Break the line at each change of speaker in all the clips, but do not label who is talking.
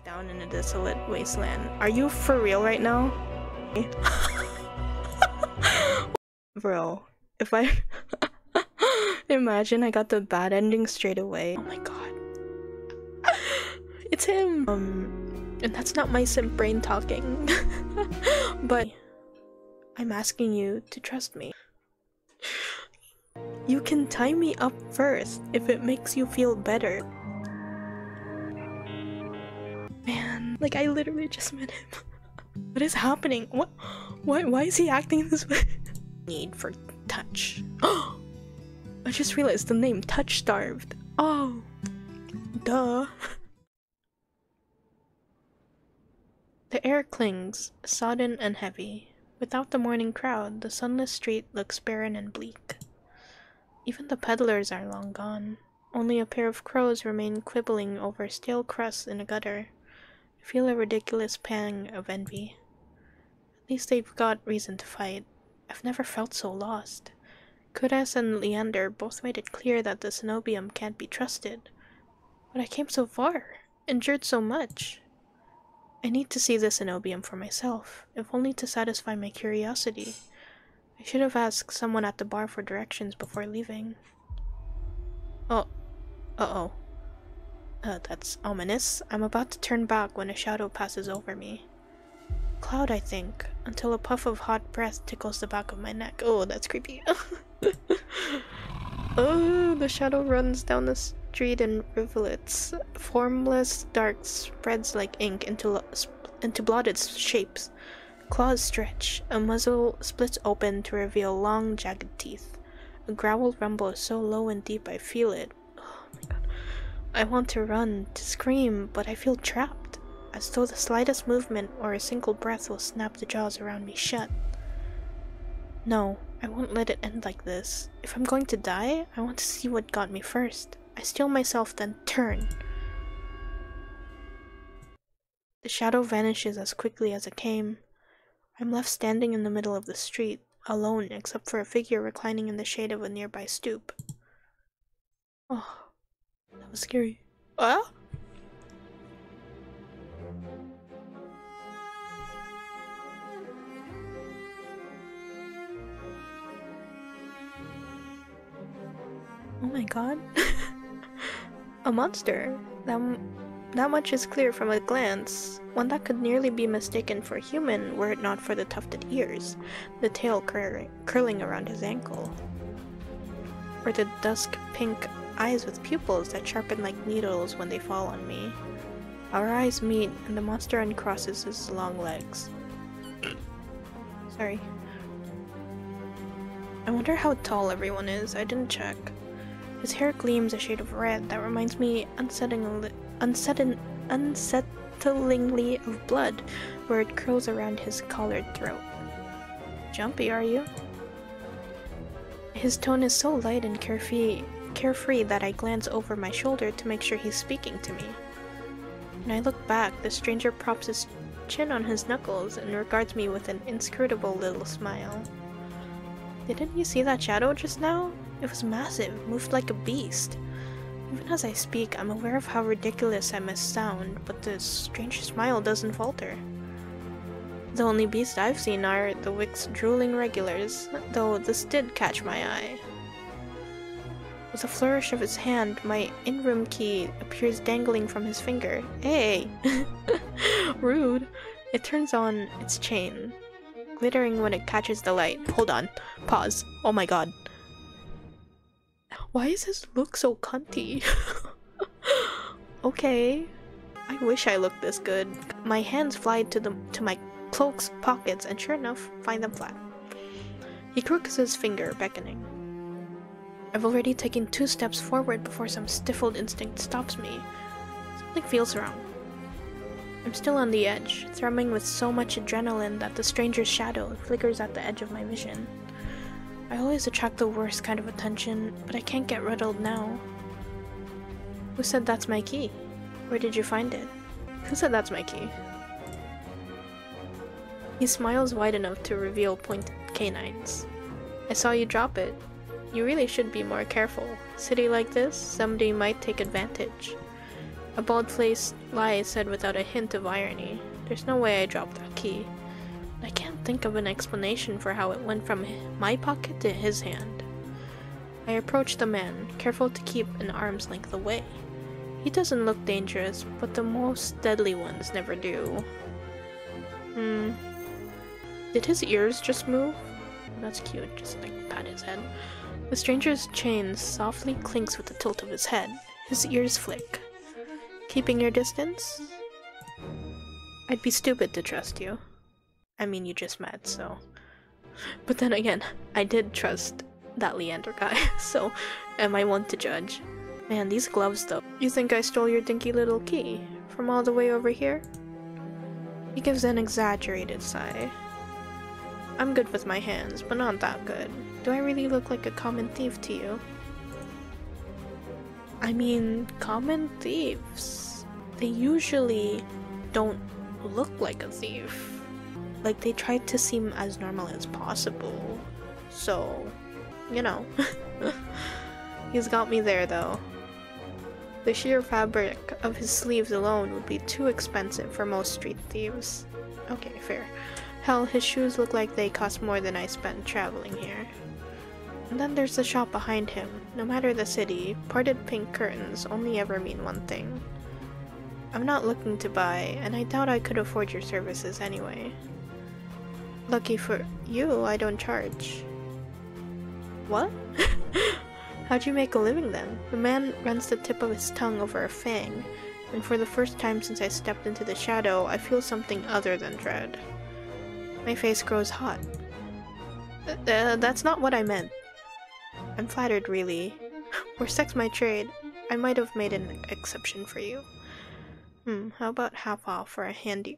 down in a desolate wasteland. Are you for real right now? Bro, if I imagine I got the bad ending straight away. Oh my god. It's him! And that's not my simp brain talking. But I'm asking you to trust me. You can tie me up first if it makes you feel better. Man, like I literally just met him. What is happening? What? Why is he acting this way? Need for touch. Oh! I just realized the name Touch Starved. Oh, duh. The air clings, sodden and heavy. Without the morning crowd, the sunless street looks barren and bleak. Even the peddlers are long gone. Only a pair of crows remain quibbling over stale crusts in a gutter. I feel a ridiculous pang of envy. At least they've got reason to fight. I've never felt so lost. Kudas and Leander both made it clear that the Cenobium can't be trusted. But I came so far, endured so much. I need to see the Cenobium for myself, if only to satisfy my curiosity. I should have asked someone at the bar for directions before leaving. Oh. Uh-oh. That's ominous. I'm about to turn back when a shadow passes over me. Cloud, I think, until a puff of hot breath tickles the back of my neck. Oh, that's creepy. Oh, the shadow runs down the street in rivulets. Formless dark spreads like ink into blotted shapes. Claws stretch. A muzzle splits open to reveal long, jagged teeth. A growl rumbles so low and deep I feel it. Oh my god. I want to run, to scream, but I feel trapped, as though the slightest movement or a single breath will snap the jaws around me shut. No, I won't let it end like this. If I'm going to die, I want to see what got me first. I steel myself, then turn. The shadow vanishes as quickly as it came. I'm left standing in the middle of the street, alone except for a figure reclining in the shade of a nearby stoop. Oh, that was scary. Ah? Oh my god. A monster. That much is clear from a glance. One that could nearly be mistaken for human were it not for the tufted ears, the tail curling around his ankle, or the dusk pink eyes with pupils that sharpen like needles when they fall on me. Our eyes meet, and the monster uncrosses his long legs. Sorry. I wonder how tall everyone is. I didn't check. His hair gleams a shade of red that reminds me unsettlingly of blood, where it curls around his collared throat. Jumpy, are you? His tone is so light and carefree that I glance over my shoulder to make sure he's speaking to me. When I look back, the stranger props his chin on his knuckles and regards me with an inscrutable little smile. Didn't you see that shadow just now? It was massive, moved like a beast. Even as I speak, I'm aware of how ridiculous I must sound, but the strange smile doesn't falter. The only beasts I've seen are the Wick's drooling regulars, though this did catch my eye. With a flourish of his hand, my in-room key appears dangling from his finger. Hey! Rude! It turns on its chain, glittering when it catches the light. Hold on. Pause. Oh my god. Why is his look so cunty? Okay. I wish I looked this good. My hands fly to my cloak's pockets and sure enough, find them flat. He crooks his finger, beckoning. I've already taken 2 steps forward before some stifled instinct stops me. Something feels wrong. I'm still on the edge, thrumming with so much adrenaline that the stranger's shadow flickers at the edge of my vision. I always attract the worst kind of attention, but I can't get riddled now. Who said that's my key? Where did you find it? Who said that's my key? He smiles wide enough to reveal pointed canines. I saw you drop it. You really should be more careful. City like this, somebody might take advantage. A bald-faced lie said without a hint of irony. There's no way I dropped that key. I can't think of an explanation for how it went from my pocket to his hand. I approached the man, careful to keep an arm's length away. He doesn't look dangerous, but the most deadly ones never do. Did his ears just move? That's cute, just like pat his head. The stranger's chain softly clinks with the tilt of his head. His ears flick. Keeping your distance? I'd be stupid to trust you. I mean, you just met, so... But then again, I did trust that Leander guy, so am I one to judge? Man, these gloves though. You think I stole your dinky little key? From all the way over here? He gives an exaggerated sigh. I'm good with my hands, but not that good. Do I really look like a common thief to you? I mean, common thieves, they usually don't look like a thief. Like, they try to seem as normal as possible. So, you know. He's got me there, though. The sheer fabric of his sleeves alone would be too expensive for most street thieves. Okay, fair. Hell, his shoes look like they cost more than I spent traveling here. And then there's the shop behind him. No matter the city, parted pink curtains only ever mean one thing. I'm not looking to buy, and I doubt I could afford your services anyway. Lucky for you, I don't charge. What? How'd you make a living then? The man runs the tip of his tongue over a fang, and for the first time since I stepped into the shadow, I feel something other than dread. My face grows hot. That's not what I meant. I'm flattered, really. Were sex my trade, I might have made an exception for you. How about half off for a handy...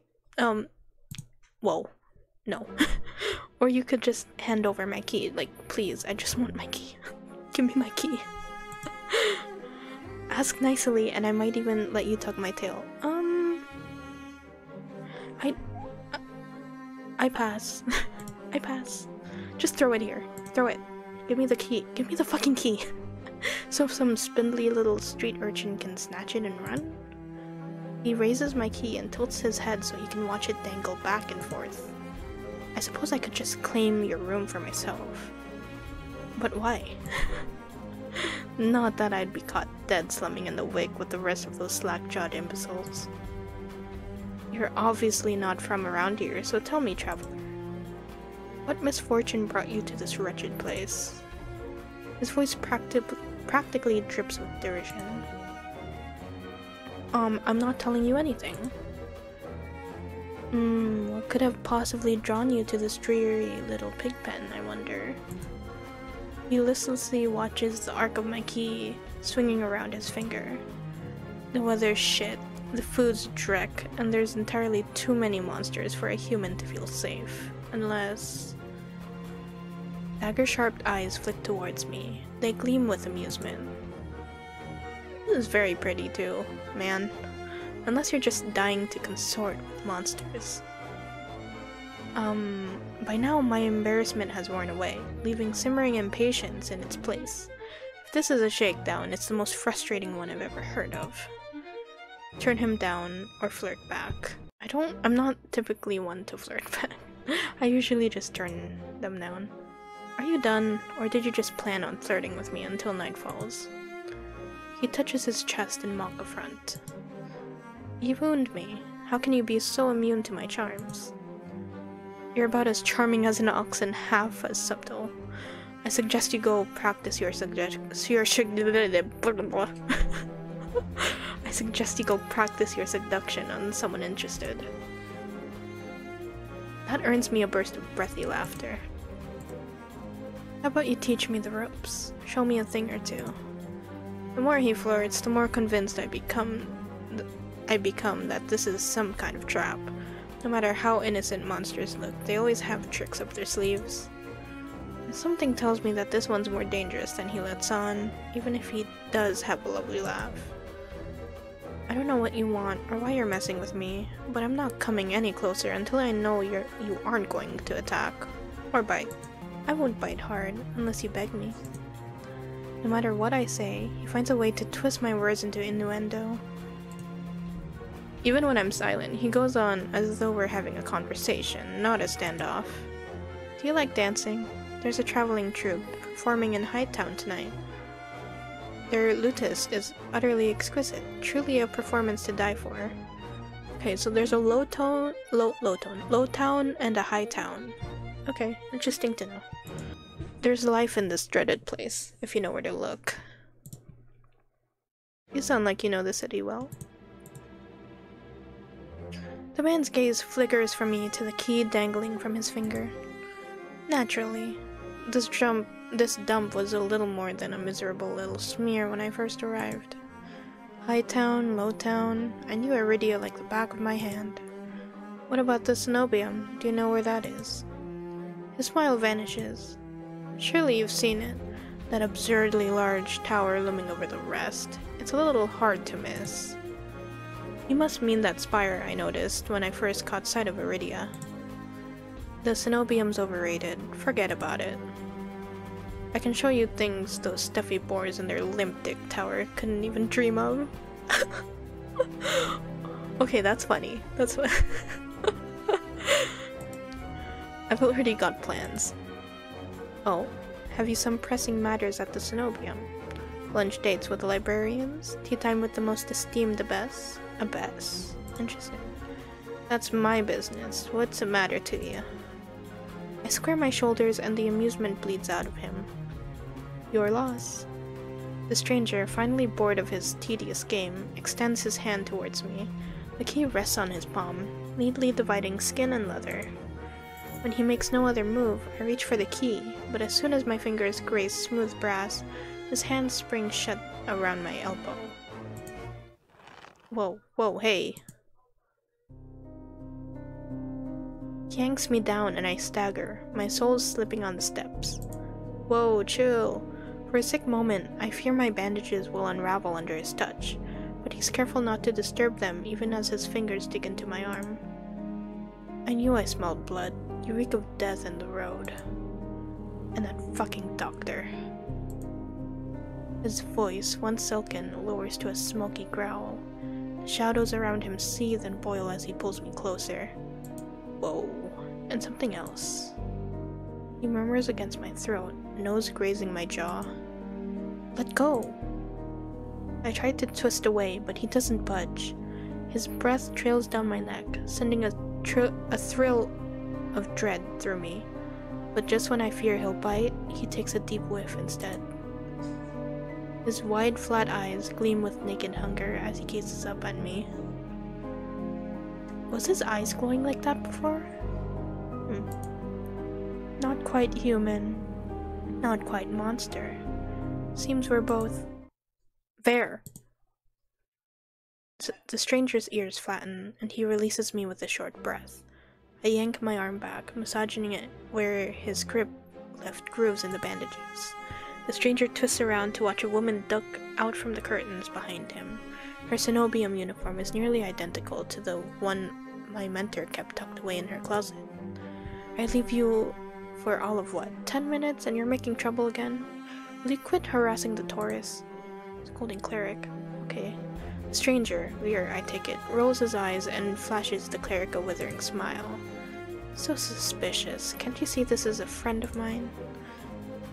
Whoa. No. Or you could just hand over my key. Like, please, I just want my key. Give me my key. Ask nicely, and I might even let you tug my tail. I pass. I pass. Just throw it here. Throw it. Give me the key. Give me the fucking key. So some spindly little street urchin can snatch it and run? He raises my key and tilts his head so he can watch it dangle back and forth. I suppose I could just claim your room for myself. But why? Not that I'd be caught dead slumming in the wig with the rest of those slack-jawed imbeciles. You're obviously not from around here, so tell me, traveler. What misfortune brought you to this wretched place? His voice practically drips with derision. I'm not telling you anything. What could have possibly drawn you to this dreary little pig pen, I wonder? He listlessly watches the arc of my key swinging around his finger. The weather's shit, the food's dreck, and there's entirely too many monsters for a human to feel safe. Unless... Dagger-sharp eyes flick towards me. They gleam with amusement. This is very pretty too, man. Unless you're just dying to consort with monsters. By now my embarrassment has worn away, leaving simmering impatience in its place. If this is a shakedown, it's the most frustrating one I've ever heard of. Turn him down, or flirt back. I'm not typically one to flirt back. I usually just turn them down. Are you done, or did you just plan on flirting with me until night falls? He touches his chest in mock affront. You wound me. How can you be so immune to my charms? You're about as charming as an ox and half as subtle. I suggest you go practice I suggest you go practice your seduction on someone interested. That earns me a burst of breathy laughter. How about you teach me the ropes? Show me a thing or two. The more he flirts, the more convinced I become that this is some kind of trap. No matter how innocent monsters look, they always have tricks up their sleeves. And something tells me that this one's more dangerous than he lets on, even if he does have a lovely laugh. I don't know what you want or why you're messing with me, but I'm not coming any closer until I know you aren't going to attack. Or bite. I won't bite hard, unless you beg me. No matter what I say, he finds a way to twist my words into innuendo. Even when I'm silent, he goes on as though we're having a conversation, not a standoff. Do you like dancing? There's a traveling troupe performing in Hightown tonight. Their lutist is utterly exquisite, truly a performance to die for. Okay, so there's a low town, and a high town. Okay, interesting to know. There's life in this dreaded place, if you know where to look. You sound like you know the city well. The man's gaze flickers from me to the key dangling from his finger. Naturally, this dump was a little more than a miserable little smear when I first arrived. High town, low town, I knew Iridia like the back of my hand. What about the cenobium? Do you know where that is? His smile vanishes. Surely you've seen it. That absurdly large tower looming over the rest. It's a little hard to miss. You must mean that spire I noticed when I first caught sight of Iridia. The cenobium's overrated. Forget about it. I can show you things those stuffy boars in their limp dick tower couldn't even dream of. Okay, that's funny. That's what I've already got plans. Oh, have you some pressing matters at the cenobium? Lunch dates with the librarians? Tea time with the most esteemed abbess? Abbess. Interesting. That's my business. What's the matter to you? I square my shoulders and the amusement bleeds out of him. Your loss. The stranger, finally bored of his tedious game, extends his hand towards me. The key rests on his palm, neatly dividing skin and leather. When he makes no other move, I reach for the key, but as soon as my fingers graze smooth brass, his hand springs shut around my elbow. Whoa, hey. He yanks me down and I stagger, my soul slipping on the steps. Whoa, chill. For a sick moment, I fear my bandages will unravel under his touch, but he's careful not to disturb them even as his fingers dig into my arm. I knew I smelled blood. You reek of death in the road. And that fucking doctor. His voice, once silken, lowers to a smoky growl. The shadows around him seethe and boil as he pulls me closer. Whoa. And something else. He murmurs against my throat, nose grazing my jaw. Let go! I try to twist away, but he doesn't budge. His breath trails down my neck, sending a thrill of dread through me. But just when I fear he'll bite, he takes a deep whiff instead. His wide, flat eyes gleam with naked hunger as he gazes up at me. Was his eyes glowing like that before? Not quite human. Not quite monster. Seems we're both... there! The stranger's ears flatten, and he releases me with a short breath. I yank my arm back, massaging it where his grip left grooves in the bandages. The stranger twists around to watch a woman duck out from the curtains behind him. Her cenobium uniform is nearly identical to the one my mentor kept tucked away in her closet. I leave you for all of what, 10 minutes and you're making trouble again? Will you quit harassing the tourists? Scolding cleric. Okay. The stranger, weird I take it, rolls his eyes and flashes the cleric a withering smile. So suspicious. Can't you see this is a friend of mine?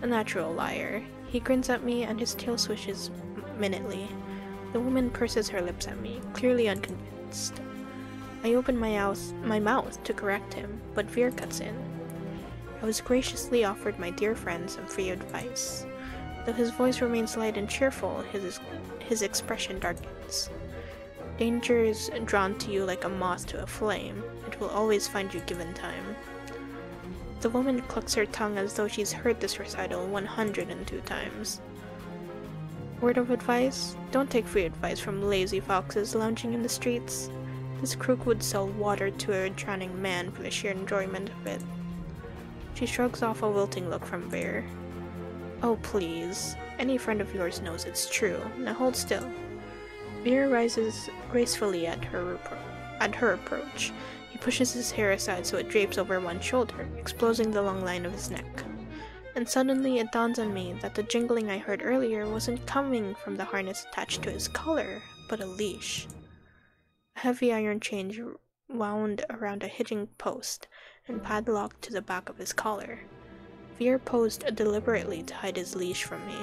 A natural liar. He grins at me and his tail swishes minutely. The woman purses her lips at me, clearly unconvinced. I open my mouth to correct him, but Veer cuts in. I was graciously offered my dear friend some free advice. Though his voice remains light and cheerful, his expression darkens. Danger is drawn to you like a moth to a flame. It will always find you given time. The woman clucks her tongue as though she's heard this recital 102 times. Word of advice? Don't take free advice from lazy foxes lounging in the streets. This crook would sell water to a drowning man for the sheer enjoyment of it. She shrugs off a wilting look from Veer. Oh please, any friend of yours knows it's true. Now hold still. Veer rises gracefully at her approach. He pushes his hair aside so it drapes over one shoulder, exposing the long line of his neck. And suddenly it dawns on me that the jingling I heard earlier wasn't coming from the harness attached to his collar, but a leash. A heavy iron chain wound around a hitching post and padlocked to the back of his collar. Veer posed deliberately to hide his leash from me.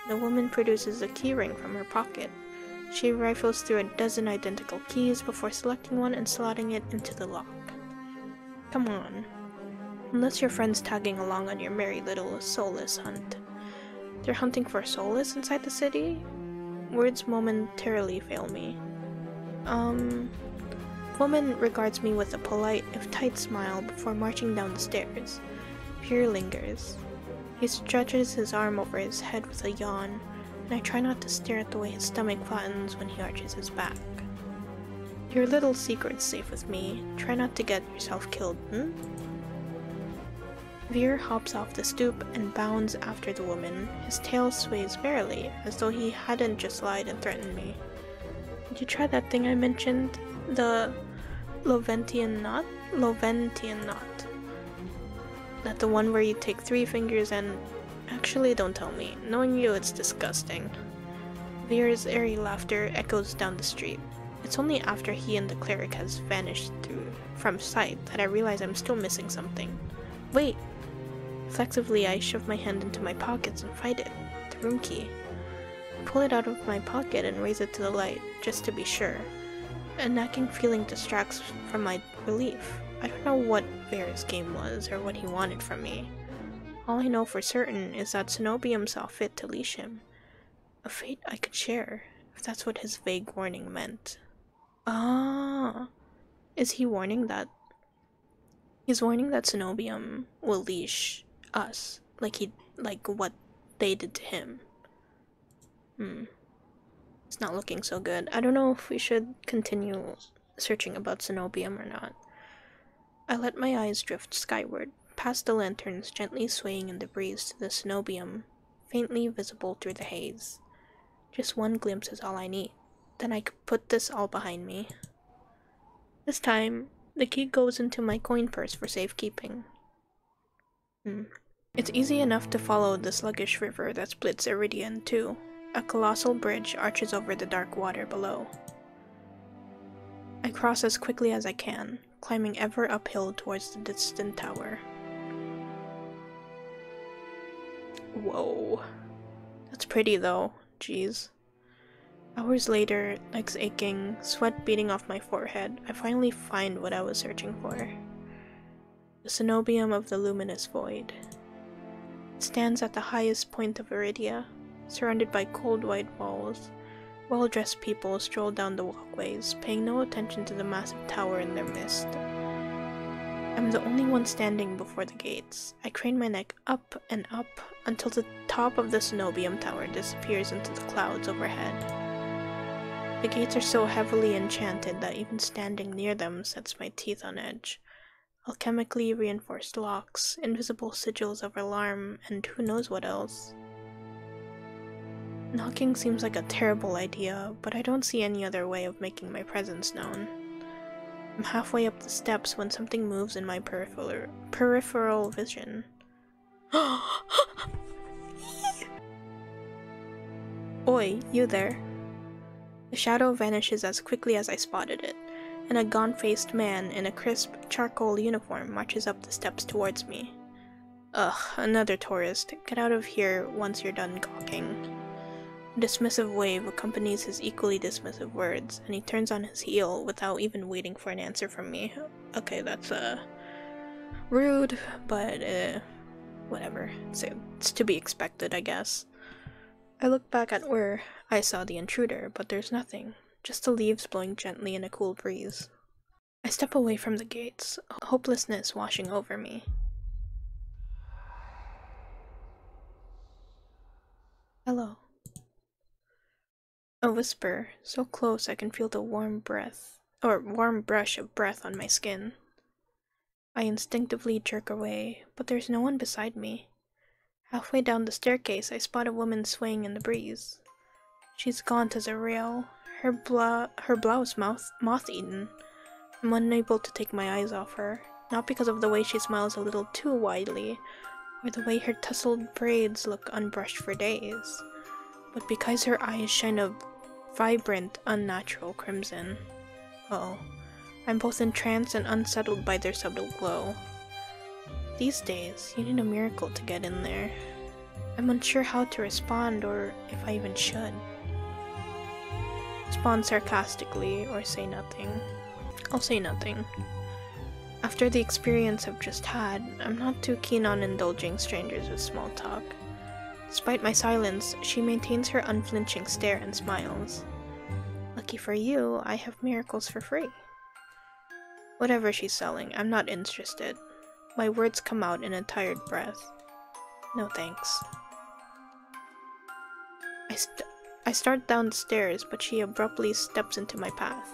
The woman produces a keyring from her pocket. She rifles through a dozen identical keys before selecting one and slotting it into the lock. Come on. Unless your friend's tagging along on your merry little soulless hunt. They're hunting for soulless inside the city? Words momentarily fail me. Woman regards me with a polite, if tight smile before marching down the stairs. Veer lingers. He stretches his arm over his head with a yawn, and I try not to stare at the way his stomach flattens when he arches his back. Your little secret's safe with me. Try not to get yourself killed, Veer hops off the stoop and bounds after the woman. His tail sways merrily, as though he hadn't just lied and threatened me. Did you try that thing I mentioned? The Loventian knot? Loventian knot. That the one where you take 3 fingers and... Actually, don't tell me. Knowing you, it's disgusting. Veer's airy laughter echoes down the street. It's only after he and the cleric has vanished from sight that I realize I'm still missing something. Wait! Reflexively, I shove my hand into my pockets and find it. The room key. I pull it out of my pocket and raise it to the light, just to be sure. A nagging feeling distracts from my relief. I don't know what Veer's game was, or what he wanted from me. All I know for certain is that Cenobium saw fit to leash him. A fate I could share, if that's what his vague warning meant. Ah, is he warning that... He's warning that Cenobium will leash us, like what they did to him. It's not looking so good. I don't know if we should continue searching about Cenobium or not. I let my eyes drift skyward, past the lanterns gently swaying in the breeze to the Cenobium, faintly visible through the haze. Just one glimpse is all I need. Then I could put this all behind me. This time, the key goes into my coin purse for safekeeping. It's easy enough to follow the sluggish river that splits Iridia in two. A colossal bridge arches over the dark water below. I cross as quickly as I can, climbing ever uphill towards the distant tower. Whoa. That's pretty though, jeez. Hours later, legs aching, sweat beating off my forehead, I finally find what I was searching for. The Cenobium of the Luminous Void. It stands at the highest point of Iridia, surrounded by cold white walls. Well-dressed people stroll down the walkways, paying no attention to the massive tower in their midst. I'm the only one standing before the gates. I crane my neck up and up until the top of the Cenobium tower disappears into the clouds overhead. The gates are so heavily enchanted that even standing near them sets my teeth on edge. Alchemically reinforced locks, invisible sigils of alarm, and who knows what else. Knocking seems like a terrible idea, but I don't see any other way of making my presence known. I'm halfway up the steps when something moves in my peripheral vision. Oi, you there. The shadow vanishes as quickly as I spotted it, and a gaunt-faced man in a crisp charcoal uniform marches up the steps towards me. Ugh, another tourist. Get out of here once you're done gawking. A dismissive wave accompanies his equally dismissive words, and he turns on his heel without even waiting for an answer from me. Okay, that's, rude, but, whatever. It's to be expected, I guess. I look back at where I saw the intruder, but there's nothing. Just the leaves blowing gently in a cool breeze. I step away from the gates, hopelessness washing over me. Hello. A whisper, so close I can feel the warm brush of breath on my skin. I instinctively jerk away, but there's no one beside me. Halfway down the staircase, I spot a woman swaying in the breeze. She's gaunt as a rail, her blouse moth-eaten. I'm unable to take my eyes off her, not because of the way she smiles a little too widely, or the way her tousled braids look unbrushed for days, but because her eyes shine a vibrant, unnatural crimson. Oh, I'm both entranced and unsettled by their subtle glow. These days, you need a miracle to get in there. I'm unsure how to respond or if I even should. Respond sarcastically or say nothing. I'll say nothing. After the experience I've just had, I'm not too keen on indulging strangers with small talk. Despite my silence, she maintains her unflinching stare and smiles. Lucky for you, I have miracles for free. Whatever she's selling, I'm not interested. My words come out in a tired breath. No thanks. I start down the stairs, but she abruptly steps into my path.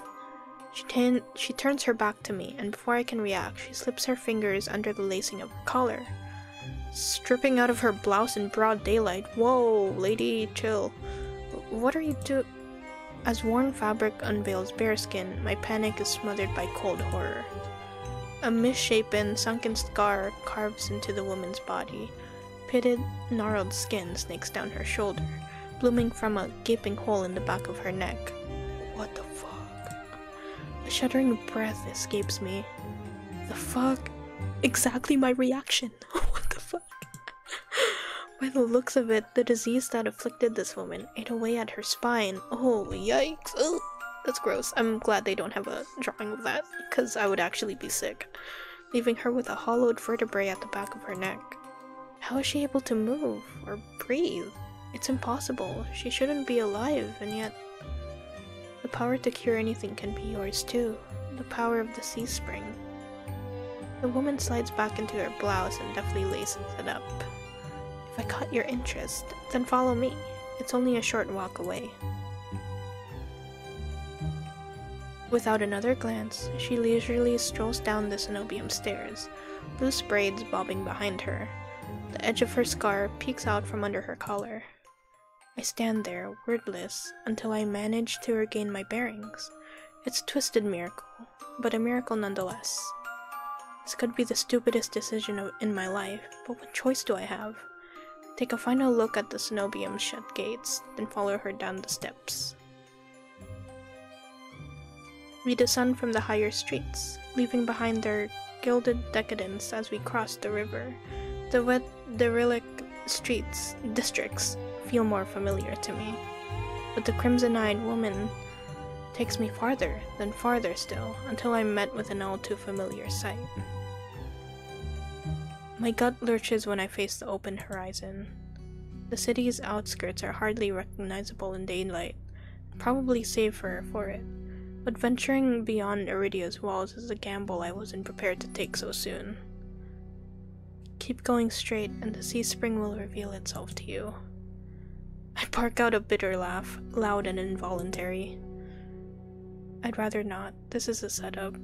She turns her back to me, and before I can react, she slips her fingers under the lacing of her collar. Stripping out of her blouse in broad daylight. Whoa, lady, chill. What are you doing? As worn fabric unveils bare skin, my panic is smothered by cold horror. A misshapen, sunken scar carves into the woman's body. Pitted, gnarled skin snakes down her shoulder, blooming from a gaping hole in the back of her neck. What the fuck? A shuddering breath escapes me. The fuck? Exactly my reaction. What the fuck? By the looks of it, the disease that afflicted this woman ate away at her spine. Oh, yikes. Ugh. That's gross. I'm glad they don't have a drawing of that, because I would actually be sick, leaving her with a hollowed vertebrae at the back of her neck. How is she able to move or breathe? It's impossible. She shouldn't be alive, and yet the power to cure anything can be yours too. The power of the sea spring. The woman slides back into her blouse and deftly laces it up. If I caught your interest, then follow me. It's only a short walk away. Without another glance, she leisurely strolls down the cenobium stairs, loose braids bobbing behind her. The edge of her scar peeks out from under her collar. I stand there, wordless, until I manage to regain my bearings. It's a twisted miracle, but a miracle nonetheless. This could be the stupidest decision in my life, but what choice do I have? Take a final look at the cenobium's shut gates, then follow her down the steps. We descend from the higher streets, leaving behind their gilded decadence as we cross the river. The wet, derelict districts feel more familiar to me, but the crimson-eyed woman takes me farther, then farther still, until I'm met with an all-too-familiar sight. My gut lurches when I face the open horizon. The city's outskirts are hardly recognizable in daylight, probably safer for it. But venturing beyond Iridia's walls is a gamble I wasn't prepared to take so soon. Keep going straight, and the sea spring will reveal itself to you. I bark out a bitter laugh, loud and involuntary. I'd rather not. This is a setup.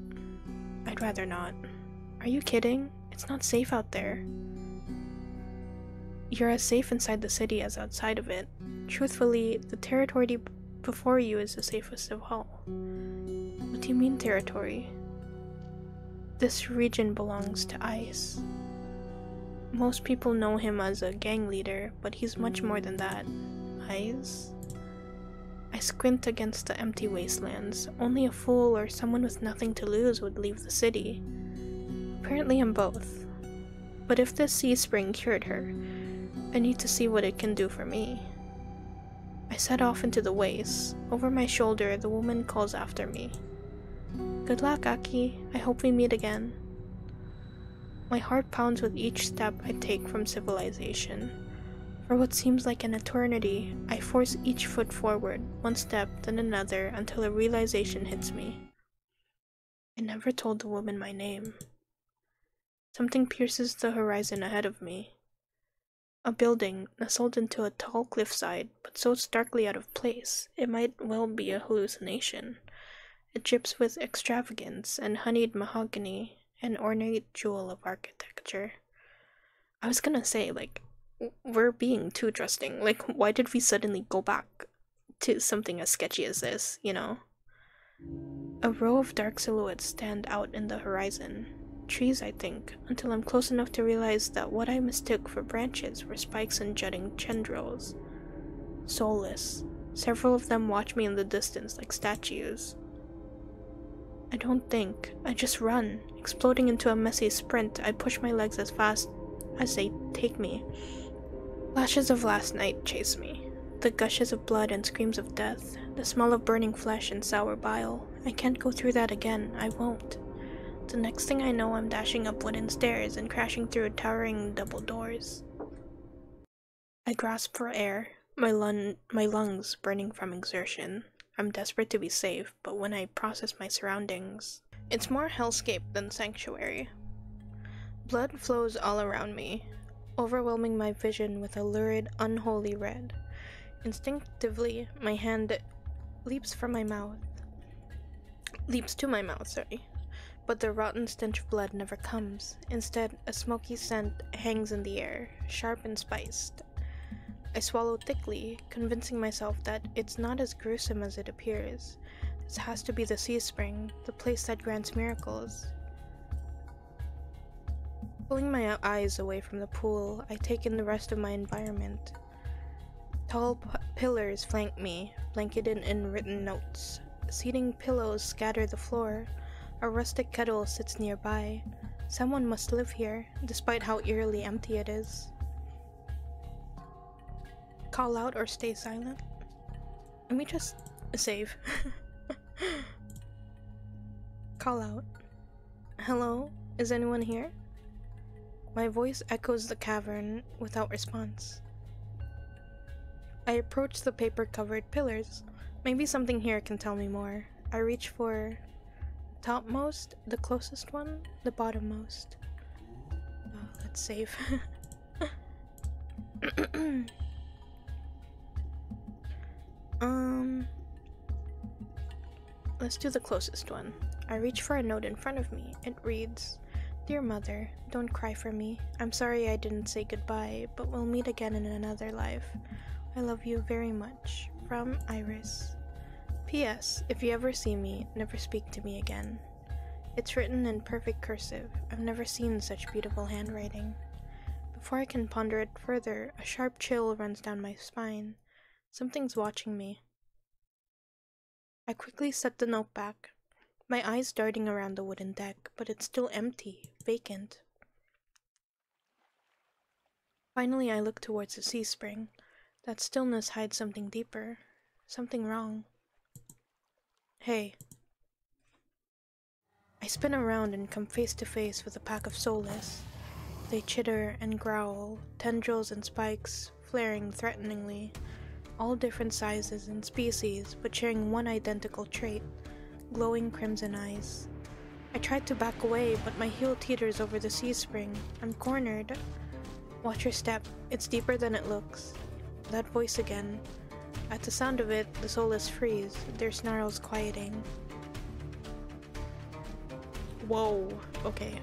I'd rather not. Are you kidding? It's not safe out there. You're as safe inside the city as outside of it. Truthfully, the territory before you is the safest of all. What do you mean, territory? This region belongs to Ice. Most people know him as a gang leader, but he's much more than that. Ice? I squint against the empty wastelands. Only a fool or someone with nothing to lose would leave the city. Apparently I'm both. But if this sea spring cured her, I need to see what it can do for me. I set off into the wastes. Over my shoulder, the woman calls after me. Good luck, Aki. I hope we meet again. My heart pounds with each step I take from civilization. For what seems like an eternity, I force each foot forward, one step, then another, until a realization hits me. I never told the woman my name. Something pierces the horizon ahead of me. A building, nestled into a tall cliffside, but so starkly out of place, it might well be a hallucination. It drips with extravagance and honeyed mahogany, an ornate jewel of architecture. I was gonna say, we're being too trusting. Why did we suddenly go back to something as sketchy as this, you know? A row of dark silhouettes stand out in the horizon. Trees, I think, until I'm close enough to realize that what I mistook for branches were spikes and jutting tendrils. Soulless, several of them watch me in the distance like statues. I don't think. I just run. Exploding into a messy sprint, I push my legs as fast as they take me. Flashes of last night chase me. The gushes of blood and screams of death. The smell of burning flesh and sour bile. I can't go through that again. I won't. The next thing I know, I'm dashing up wooden stairs and crashing through towering double doors. I grasp for air, my lungs burning from exertion. I'm desperate to be safe, but when I process my surroundings, it's more hellscape than sanctuary. Blood flows all around me, overwhelming my vision with a lurid, unholy red. Instinctively, my hand leaps to my mouth, but the rotten stench of blood never comes. Instead, a smoky scent hangs in the air, sharp and spiced. I swallow thickly, convincing myself that it's not as gruesome as it appears. This has to be the sea spring, the place that grants miracles. Pulling my eyes away from the pool, I take in the rest of my environment. Tall pillars flank me, blanketed in written notes. Seating pillows scatter the floor. A rustic kettle sits nearby. Someone must live here, despite how eerily empty it is. Call out or stay silent? Let me just save. Call out. Hello? Is anyone here? My voice echoes the cavern without response. I approach the paper-covered pillars. Maybe something here can tell me more. I reach for topmost, the closest one, the bottommost. Let's save. Let's do the closest one. I reach for a note in front of me. It reads, "Dear Mother, don't cry for me. I'm sorry I didn't say goodbye, but we'll meet again in another life. I love you very much. From Iris. P.S. If you ever see me, never speak to me again." It's written in perfect cursive. I've never seen such beautiful handwriting. Before I can ponder it further, a sharp chill runs down my spine. Something's watching me. I quickly set the note back, my eyes darting around the wooden deck, but it's still empty, vacant. Finally, I look towards the sea spring. That stillness hides something deeper. Something wrong. Hey. I spin around and come face to face with a pack of soulless. They chitter and growl, tendrils and spikes flaring threateningly, all different sizes and species, but sharing one identical trait, glowing crimson eyes. I tried to back away, but my heel teeters over the sea spring. I'm cornered. Watch your step. It's deeper than it looks. That voice again. At the sound of it, the soulless freeze, their snarls quieting. Whoa, okay.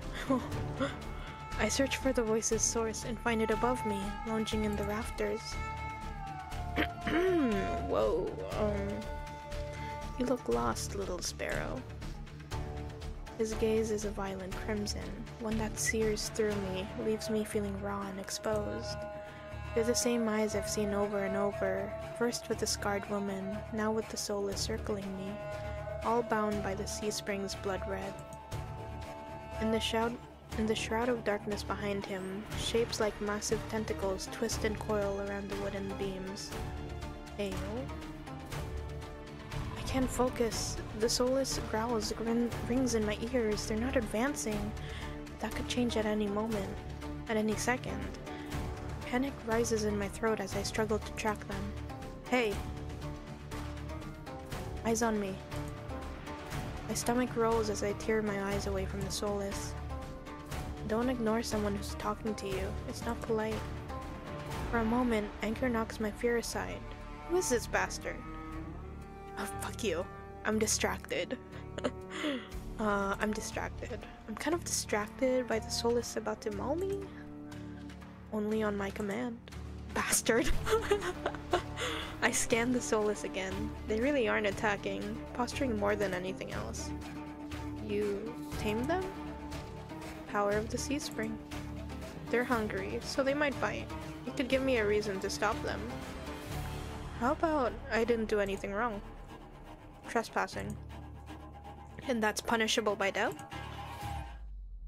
I search for the voice's source and find it above me, lounging in the rafters. Whoa, you look lost, little sparrow. His gaze is a violent crimson, one that sears through me, leaves me feeling raw and exposed. They're the same eyes I've seen over and over, first with the scarred woman, now with the soulless circling me, all bound by the sea spring's blood red. In the shroud of darkness behind him, shapes like massive tentacles twist and coil around the wooden beams. Ayo. I can't focus. The soulless growls rings in my ears. They're not advancing. That could change at any moment, at any second. Panic rises in my throat as I struggle to track them. Hey! Eyes on me. My stomach rolls as I tear my eyes away from the soulless. Don't ignore someone who's talking to you. It's not polite. For a moment, anger knocks my fear aside. Who is this bastard? Oh, fuck you. I'm distracted. I'm distracted. I'm kind of distracted by the soulless about to maul me. Only on my command. Bastard. I scan the soulless again. They really aren't attacking, posturing more than anything else. You tamed them? Power of the sea spring. They're hungry, so they might bite. You could give me a reason to stop them. How about I didn't do anything wrong? Trespassing. And that's punishable by death?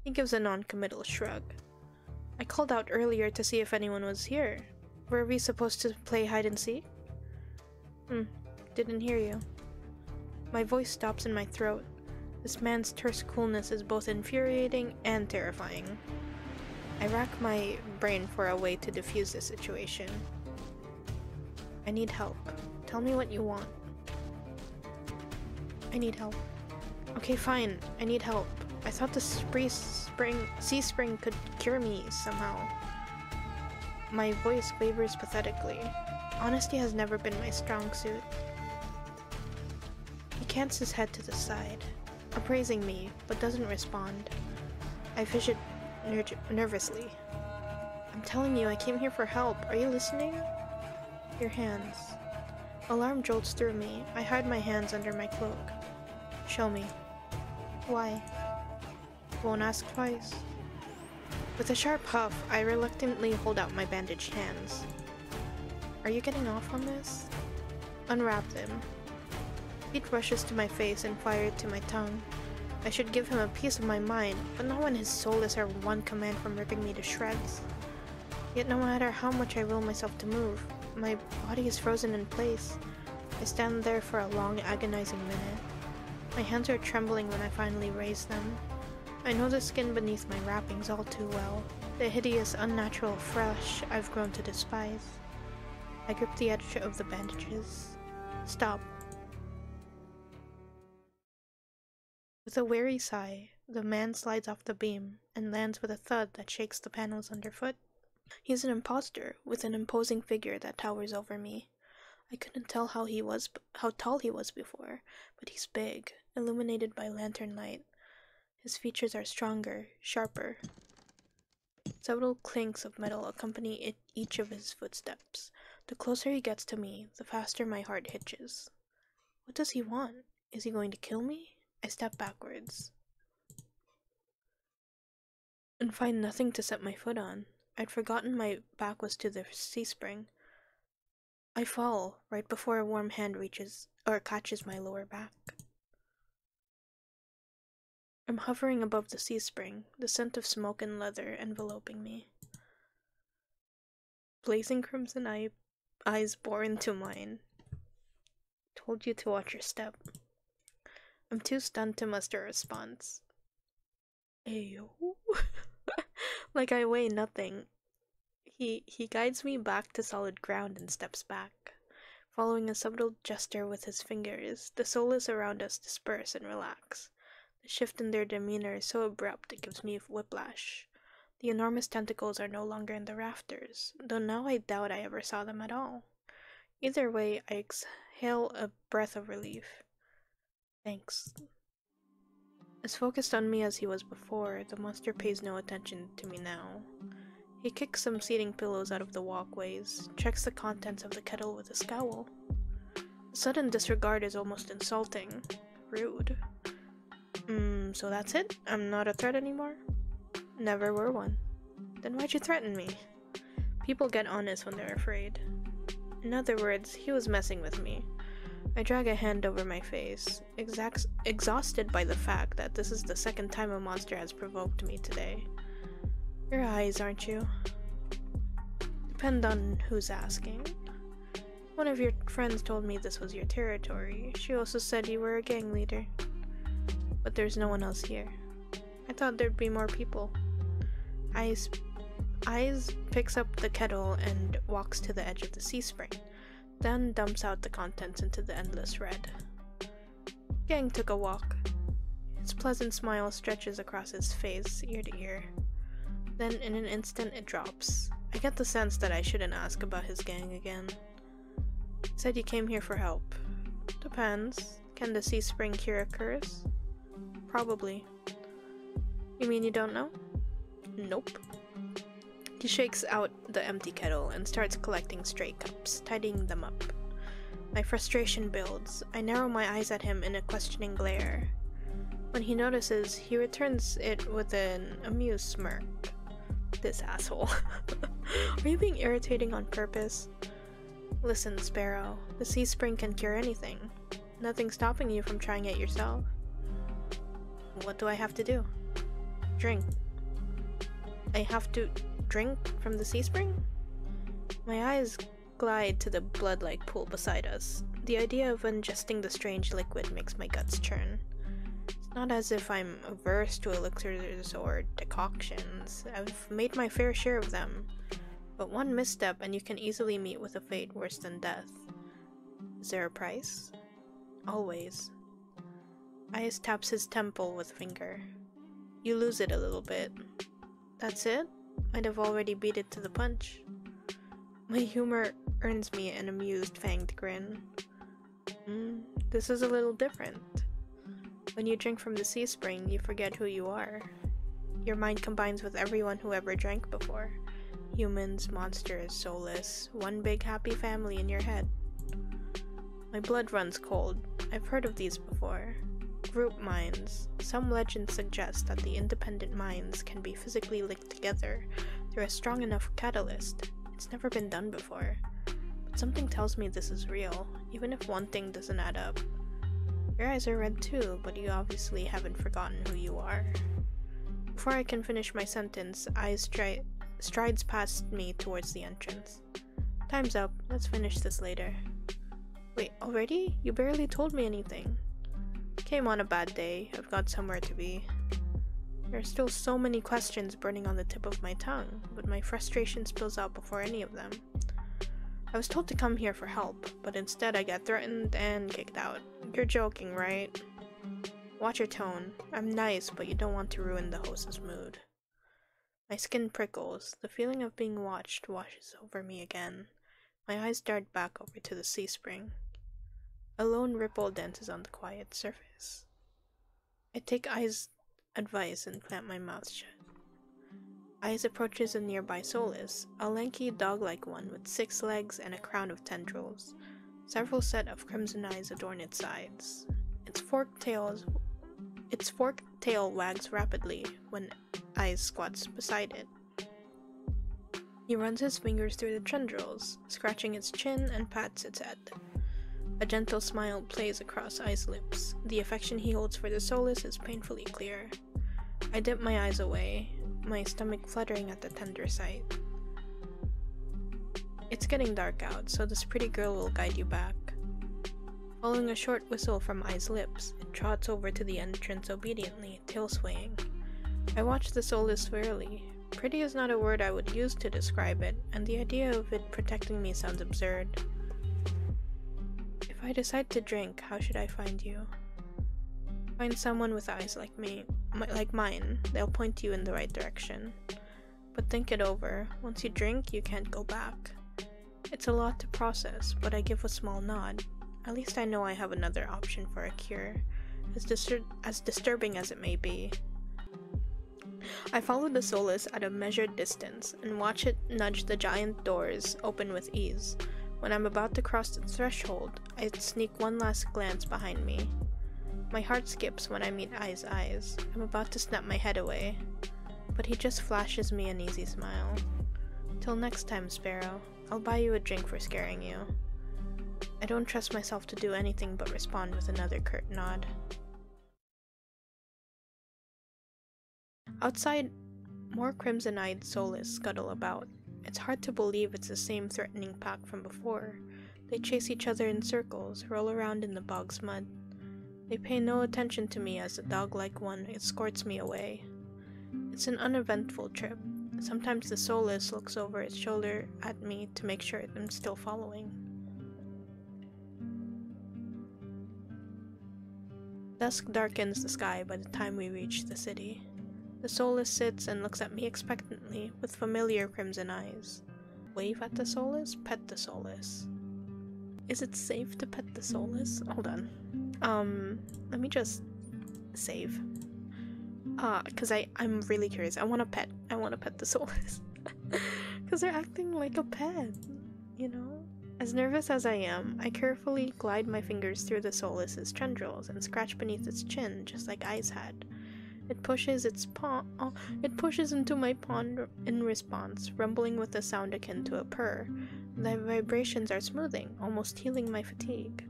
He gives a non-committal shrug. I called out earlier to see if anyone was here. Were we supposed to play hide and seek? Didn't hear you. My voice stops in my throat. This man's terse coolness is both infuriating and terrifying. I rack my brain for a way to defuse the situation. I need help. Tell me what you want. I need help. Okay, fine. I need help. I thought the sea spring could cure me somehow. My voice wavers pathetically. Honesty has never been my strong suit. He cants his head to the side, appraising me, but doesn't respond. I fidget nervously. I'm telling you, I came here for help. Are you listening? Your hands. Alarm jolts through me. I hide my hands under my cloak. Show me. Why? Won't ask twice. With a sharp huff, I reluctantly hold out my bandaged hands. Are you getting off on this? Unwrap them. Heat rushes to my face and fire to my tongue. I should give him a piece of my mind, but not when his soul is our one command from ripping me to shreds. Yet no matter how much I will myself to move, my body is frozen in place. I stand there for a long, agonizing minute. My hands are trembling when I finally raise them. I know the skin beneath my wrappings all too well, the hideous, unnatural flesh I've grown to despise. I grip the edge of the bandages. Stop. With a weary sigh, the man slides off the beam and lands with a thud that shakes the panels underfoot. He's an imposter with an imposing figure that towers over me. I couldn't tell how tall he was before, but he's big, illuminated by lantern light. His features are stronger, sharper. Several clinks of metal accompany each of his footsteps. The closer he gets to me, the faster my heart hitches. What does he want? Is he going to kill me? I step backwards and find nothing to set my foot on. I'd forgotten my back was to the sea spring. I fall right before a warm hand catches my lower back. I'm hovering above the sea spring, the scent of smoke and leather enveloping me. Blazing crimson eyes bore into mine. Told you to watch your step. I'm too stunned to muster a response. Ayo. Like I weigh nothing. He guides me back to solid ground and steps back. Following a subtle gesture with his fingers, the soulless around us disperse and relax. The shift in their demeanor is so abrupt it gives me whiplash. The enormous tentacles are no longer in the rafters, though now I doubt I ever saw them at all. Either way, I exhale a breath of relief. Thanks. As focused on me as he was before, the monster pays no attention to me now. He kicks some seating pillows out of the walkways, checks the contents of the kettle with a scowl. The sudden disregard is almost insulting. Rude. So that's it? I'm not a threat anymore? Never were one. Then why'd you threaten me? People get honest when they're afraid. In other words, he was messing with me. I drag a hand over my face, exhausted by the fact that this is the second time a monster has provoked me today. Your eyes, aren't you? Depend on who's asking. One of your friends told me this was your territory. She also said you were a gang leader. But there's no one else here. I thought there'd be more people. Eyes picks up the kettle and walks to the edge of the sea spring, then dumps out the contents into the endless red. Gang took a walk. His pleasant smile stretches across his face, ear to ear. Then in an instant it drops. I get the sense that I shouldn't ask about his gang again. Said you came here for help. Depends. Can the sea spring cure a curse? Probably. You mean you don't know? Nope. He shakes out the empty kettle and starts collecting stray cups, tidying them up. My frustration builds. I narrow my eyes at him in a questioning glare. When he notices, he returns it with an amused smirk. This asshole. Are you being irritating on purpose? Listen, Sparrow. The sea spring can cure anything. Nothing's stopping you from trying it yourself. What do I have to do? Drink. I have to drink from the sea spring? My eyes glide to the blood-like pool beside us. The idea of ingesting the strange liquid makes my guts churn. It's not as if I'm averse to elixirs or decoctions. I've made my fair share of them. But one misstep and you can easily meet with a fate worse than death. Is there a price? Always. Ice taps his temple with finger. You lose it a little bit. That's it? Might have already beat it to the punch. My humor earns me an amused fanged grin. This is a little different. When you drink from the sea spring, you forget who you are. Your mind combines with everyone who ever drank before. Humans, monsters, soulless, one big happy family in your head. My blood runs cold. I've heard of these before. Group minds. Some legends suggest that the independent minds can be physically linked together through a strong enough catalyst. It's never been done before. But something tells me this is real, even if one thing doesn't add up. Your eyes are red too, but you obviously haven't forgotten who you are. Before I can finish my sentence, Eyes strides past me towards the entrance. Time's up. Let's finish this later. Wait, already? You barely told me anything. Came on a bad day. I've got somewhere to be. There are still so many questions burning on the tip of my tongue, but my frustration spills out before any of them. I was told to come here for help, but instead I got threatened and kicked out. You're joking, right? Watch your tone. I'm nice, but you don't want to ruin the host's mood. My skin prickles. The feeling of being watched washes over me again. My eyes dart back over to the sea spring. A lone ripple dances on the quiet surface. I take Eyes' advice and clamp my mouth shut. Eyes approaches a nearby Soulless, a lanky dog-like one with 6 legs and a crown of tendrils. Several set of crimson eyes adorn its sides. Its forked tail wags rapidly when Eyes squats beside it. He runs his fingers through the tendrils, scratching its chin and pats its head. A gentle smile plays across Eyes' lips. The affection he holds for the Soulless is painfully clear. I dip my eyes away, my stomach fluttering at the tender sight. It's getting dark out, so this pretty girl will guide you back. Following a short whistle from Eyes' lips, it trots over to the entrance obediently, tail swaying. I watch the Soulless warily. Pretty is not a word I would use to describe it, and the idea of it protecting me sounds absurd. If I decide to drink, how should I find you? Find someone with eyes like mine. They'll point you in the right direction. But think it over. Once you drink, you can't go back. It's a lot to process, but I give a small nod. At least I know I have another option for a cure, as disturbing as it may be. I follow the Soulless at a measured distance and watch it nudge the giant doors open with ease. When I'm about to cross the threshold, I sneak one last glance behind me. My heart skips when I meet Eyes' eyes. I'm about to snap my head away, but he just flashes me an easy smile. Till next time, Sparrow. I'll buy you a drink for scaring you. I don't trust myself to do anything but respond with another curt nod. Outside, more crimson-eyed Soulless scuttle about. It's hard to believe it's the same threatening pack from before. They chase each other in circles, roll around in the bog's mud. They pay no attention to me as the dog-like one escorts me away. It's an uneventful trip. Sometimes the Soulless looks over its shoulder at me to make sure I'm still following. Dusk darkens the sky by the time we reach the city. The Soulless sits and looks at me expectantly with familiar crimson eyes. Wave at the Soulless, pet the Soulless. Is it safe to pet the Soulless? Hold on. Let me just save. Cause I'm really curious. I wanna pet the Soulless. Cause they're acting like a pet, you know? As nervous as I am, I carefully glide my fingers through the Soulless's tendrils and scratch beneath its chin, just like Eyes had. It pushes into my paw in response, rumbling with a sound akin to a purr. The vibrations are smoothing, almost healing my fatigue.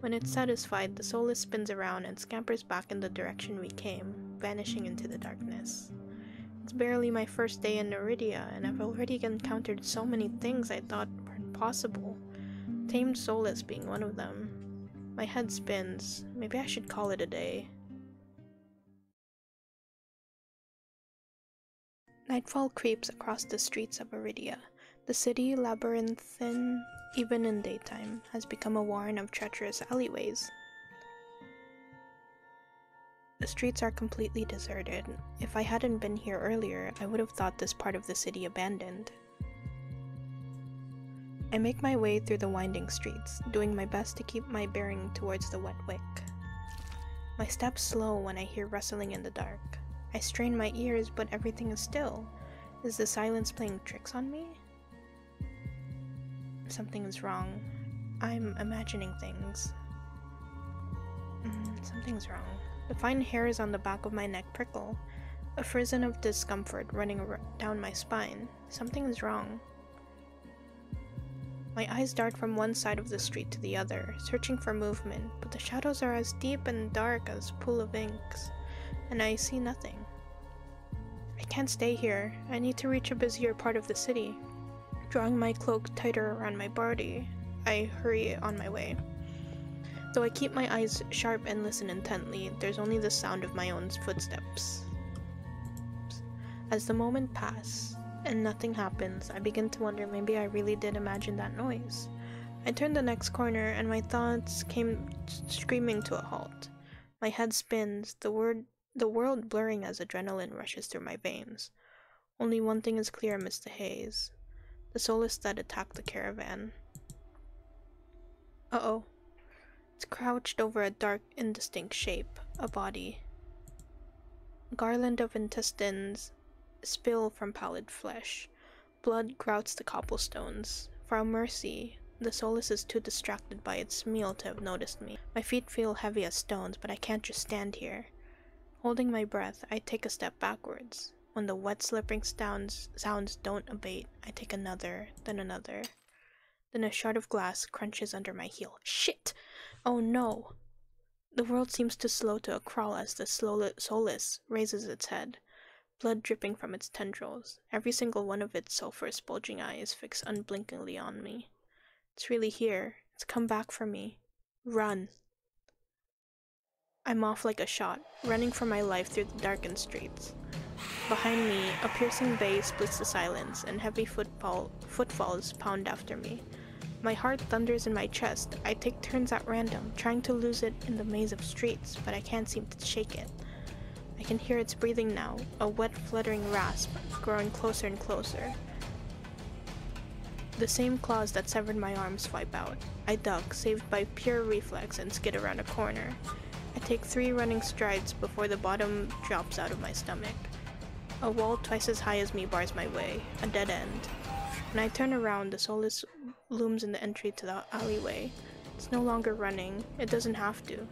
When it's satisfied, the Soulless spins around and scampers back in the direction we came. vanishing into the darkness. It's barely my first day in Iridia, and I've already encountered so many things I thought weren't possible. Tamed Solace being one of them. My head spins. Maybe I should call it a day. Nightfall creeps across the streets of Iridia. The city, labyrinthine, even in daytime, has become a warren of treacherous alleyways. The streets are completely deserted. If I hadn't been here earlier, I would have thought this part of the city abandoned. I make my way through the winding streets, doing my best to keep my bearing towards the wet wick. My steps slow when I hear rustling in the dark. I strain my ears, but everything is still. Is the silence playing tricks on me? Something is wrong. I'm imagining things. Something's wrong. The fine hairs on the back of my neck prickle, a frisson of discomfort running down my spine. Something is wrong. My eyes dart from one side of the street to the other, searching for movement, but the shadows are as deep and dark as a pool of inks, and I see nothing. I can't stay here. I need to reach a busier part of the city. Drawing my cloak tighter around my body, I hurry on my way. Though I keep my eyes sharp and listen intently, there's only the sound of my own footsteps. As the moment passes, and nothing happens, I begin to wonder maybe I really did imagine that noise. I turn the next corner, and my thoughts came screaming to a halt. My head spins, the world blurring as adrenaline rushes through my veins. Only one thing is clear amidst the haze. The Solace that attacked the caravan. Uh-oh. It's crouched over a dark, indistinct shape, a body. A garland of intestines spill from pallid flesh. Blood grouts the cobblestones. For mercy, the Solace is too distracted by its meal to have noticed me. My feet feel heavy as stones, but I can't just stand here. Holding my breath, I take a step backwards. When the wet slipping sounds don't abate, I take another, then another. Then a shard of glass crunches under my heel. Shit! Oh no! The world seems to slow to a crawl as the Solace raises its head, blood dripping from its tendrils. Every single one of its sulphurous bulging eyes fixed unblinkingly on me. It's really here. It's come back for me. Run! I'm off like a shot, running for my life through the darkened streets. Behind me, a piercing bay splits the silence, and heavy footfalls pound after me. My heart thunders in my chest. I take turns at random, trying to lose it in the maze of streets, but I can't seem to shake it. I can hear its breathing now, a wet, fluttering rasp, growing closer and closer. The same claws that severed my arms swipe out. I duck, saved by pure reflex, and skid around a corner. I take 3 running strides before the bottom drops out of my stomach. A wall twice as high as me bars my way, a dead end. When I turn around, the Solace looms in the entry to the alleyway. It's no longer running. It doesn't have to.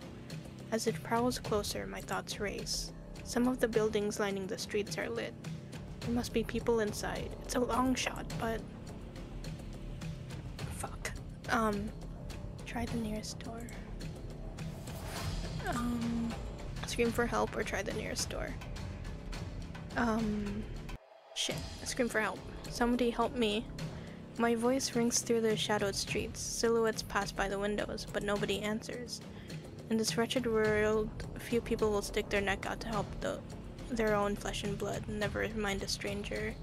As it prowls closer, my thoughts race. Some of the buildings lining the streets are lit. There must be people inside. It's a long shot, but... fuck. Try the nearest door. Scream for help or try the nearest door. Shit. Scream for help. Somebody help me. My voice rings through the shadowed streets. Silhouettes pass by the windows, but nobody answers. In this wretched world, few people will stick their neck out to help their own flesh and blood, never mind a stranger.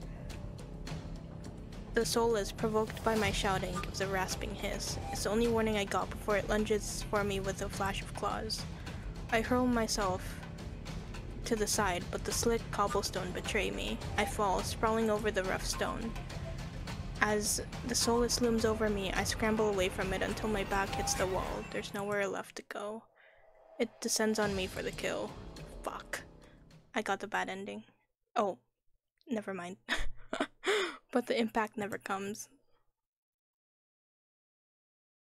The Solace, provoked by my shouting, gives a rasping hiss. It's the only warning I got before it lunges for me with a flash of claws. I hurl myself to the side, but the slick cobblestone betray me. I fall, sprawling over the rough stone. As the Solace looms over me, I scramble away from it until my back hits the wall. There's nowhere left to go. It descends on me for the kill. Fuck. I got the bad ending. Oh, never mind. But the impact never comes.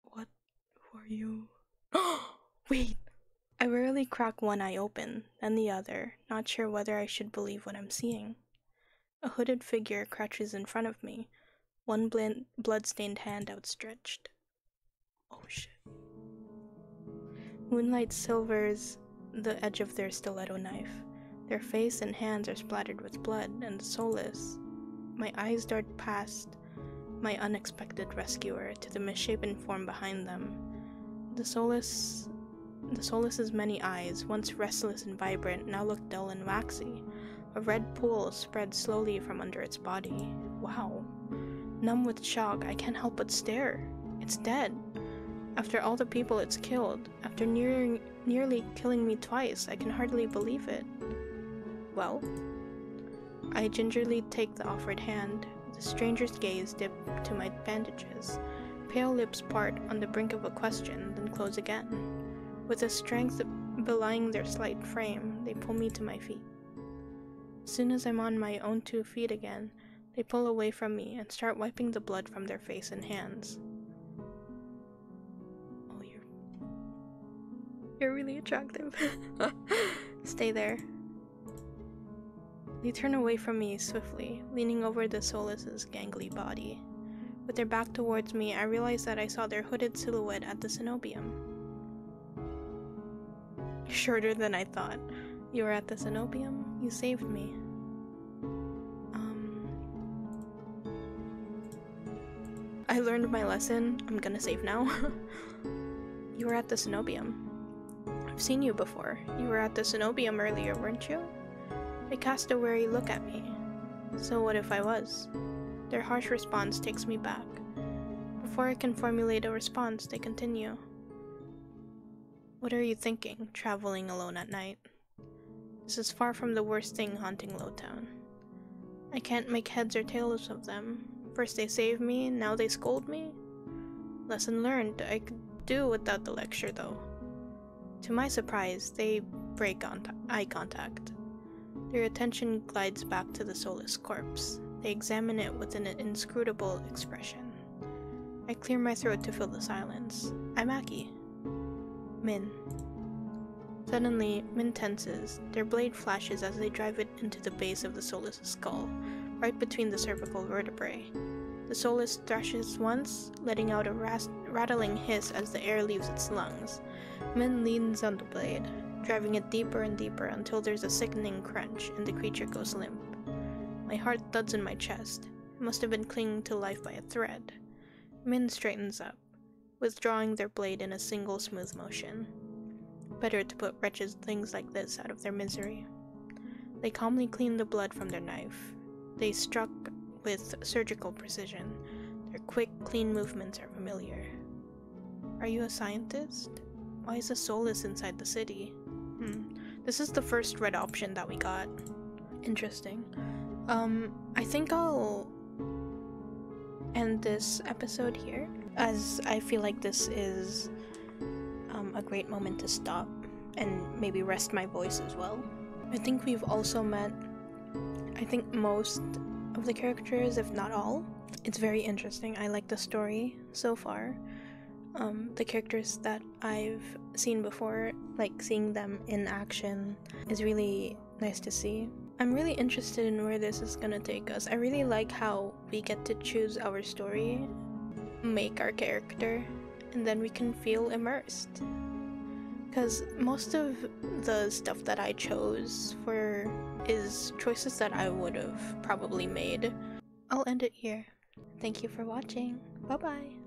What were you? Wait! I rarely crack one eye open, then the other, not sure whether I should believe what I'm seeing. A hooded figure crouches in front of me, one blood-stained hand outstretched. Oh shit. Moonlight silvers the edge of their stiletto knife. Their face and hands are splattered with blood, and the soulless. My eyes dart past my unexpected rescuer to the misshapen form behind them. The soulless's many eyes, once restless and vibrant, now look dull and waxy. A red pool spreads slowly from under its body. Wow. Numb with shock, I can't help but stare. It's dead. After all the people it's killed, after nearly killing me twice, I can hardly believe it. Well? I gingerly take the offered hand. The stranger's gaze dipped to my bandages. Pale lips part on the brink of a question, then close again. With a strength belying their slight frame, they pull me to my feet. As soon as I'm on my own 2 feet again, they pull away from me and start wiping the blood from their face and hands. Oh, you're really attractive. Stay there. They turn away from me swiftly, leaning over the soulless's gangly body. With their back towards me, I realize that I saw their hooded silhouette at the cenobium. Shorter than I thought. You were at the cenobium? You saved me. I learned my lesson. I'm gonna save now. You were at the cenobium. I've seen you before. You were at the cenobium earlier, weren't you? They cast a wary look at me. So what if I was? Their harsh response takes me back. Before I can formulate a response, they continue. What are you thinking, traveling alone at night? This is far from the worst thing haunting Lowtown. I can't make heads or tails of them. First they save me, now they scold me? Lesson learned. I could do without the lecture, though. To my surprise, they break eye contact. Their attention glides back to the soulless corpse. They examine it with an inscrutable expression. I clear my throat to fill the silence. I'm Aki. Min. Suddenly, Min tenses. Their blade flashes as they drive it into the base of the soulless skull, right between the cervical vertebrae. The soulless thrashes once, letting out a rattling hiss as the air leaves its lungs. Min leans on the blade, driving it deeper and deeper until there's a sickening crunch and the creature goes limp. My heart thuds in my chest. It must have been clinging to life by a thread. Min straightens up, withdrawing their blade in a single smooth motion. Better to put wretched things like this out of their misery. They calmly clean the blood from their knife. They struck with surgical precision. Their quick, clean movements are familiar. Are you a scientist? Why is a soulless inside the city? This is the first red option that we got. Interesting. I think I'll end this episode here, as I feel like this is a great moment to stop and maybe rest my voice as well. I think we've also met, I think, most of the characters, if not all. It's very interesting. I like the story so far. The characters that I've seen before, like seeing them in action, is really nice to see. I'm really interested in where this is gonna take us. I really like how we get to choose our story, make our character, and then we can feel immersed. Because most of the stuff that I chose is choices that I would have probably made. I'll end it here. Thank you for watching. Bye bye.